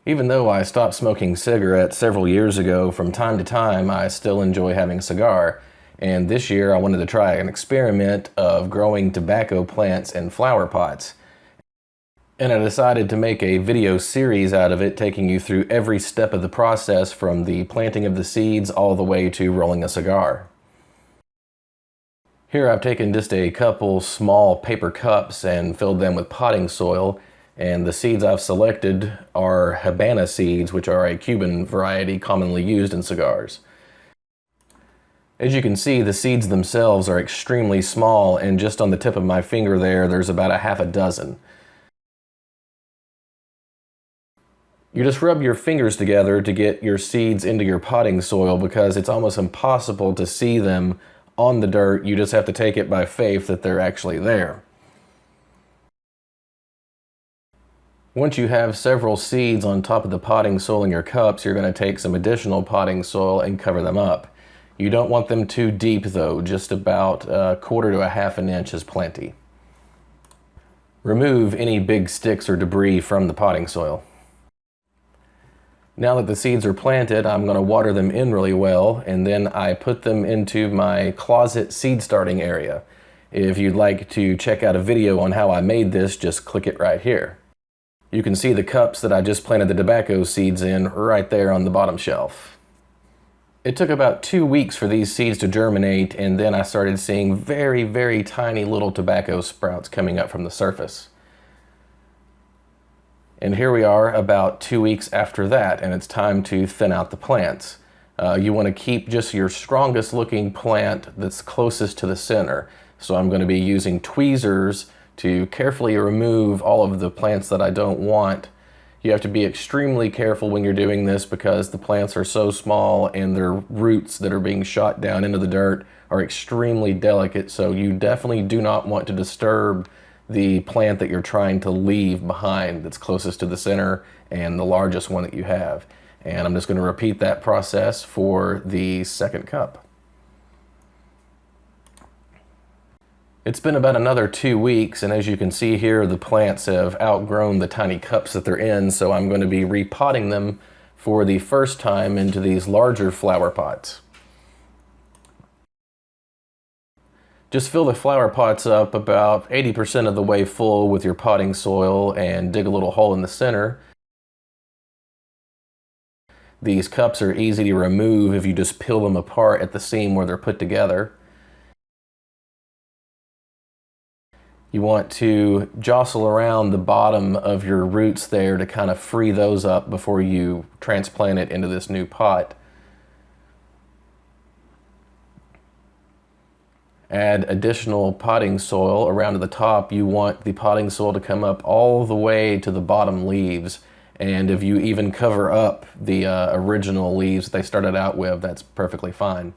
Even though I stopped smoking cigarettes several years ago, from time to time I still enjoy having a cigar. And this year I wanted to try an experiment of growing tobacco plants in flower pots. And I decided to make a video series out of it, taking you through every step of the process from the planting of the seeds all the way to rolling a cigar. Here I've taken just a couple small paper cups and filled them with potting soil, and the seeds I've selected are Habana seeds, which are a Cuban variety commonly used in cigars. As you can see, the seeds themselves are extremely small, and just on the tip of my finger there's about a half a dozen. You just rub your fingers together to get your seeds into your potting soil because it's almost impossible to see them on the dirt. You just have to take it by faith that they're actually there. Once you have several seeds on top of the potting soil in your cups, you're going to take some additional potting soil and cover them up. You don't want them too deep though, just about a quarter to a half an inch is plenty. Remove any big sticks or debris from the potting soil. Now that the seeds are planted, I'm going to water them in really well, and then I put them into my closet seed starting area. If you'd like to check out a video on how I made this, just click it right here. You can see the cups that I just planted the tobacco seeds in right there on the bottom shelf. It took about 2 weeks for these seeds to germinate, and then I started seeing very, very tiny little tobacco sprouts coming up from the surface. And here we are about 2 weeks after that, and it's time to thin out the plants. You want to keep just your strongest looking plant that's closest to the center. So I'm going to be using tweezers to carefully remove all of the plants that I don't want. You have to be extremely careful when you're doing this because the plants are so small and their roots that are being shot down into the dirt are extremely delicate, so you definitely do not want to disturb the plant that you're trying to leave behind that's closest to the center and the largest one that you have. And I'm just going to repeat that process for the second cup. It's been about another 2 weeks, and as you can see here, the plants have outgrown the tiny cups that they're in, so I'm going to be repotting them for the first time into these larger flower pots. Just fill the flower pots up about 80% of the way full with your potting soil and dig a little hole in the center. These cups are easy to remove if you just peel them apart at the seam where they're put together. You want to jostle around the bottom of your roots there to kind of free those up before you transplant it into this new pot. Add additional potting soil around to the top. You want the potting soil to come up all the way to the bottom leaves. And if you even cover up the original leaves that they started out with, that's perfectly fine.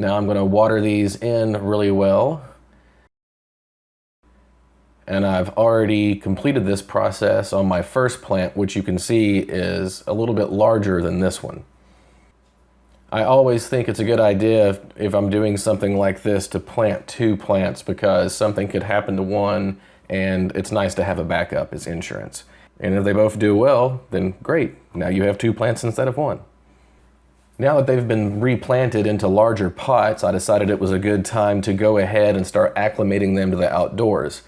Now I'm going to water these in really well. And I've already completed this process on my first plant, which you can see is a little bit larger than this one. I always think it's a good idea if I'm doing something like this to plant 2 plants because something could happen to one and it's nice to have a backup as insurance. And if they both do well, then great. Now you have 2 plants instead of 1. Now that they've been replanted into larger pots, I decided it was a good time to go ahead and start acclimating them to the outdoors.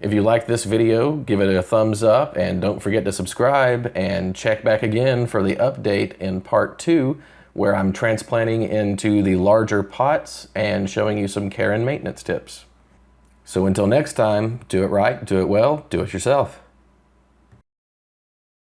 If you like this video, give it a thumbs up and don't forget to subscribe and check back again for the update in part 2 where I'm transplanting into the larger pots and showing you some care and maintenance tips. So until next time, do it right, do it well, do it yourself.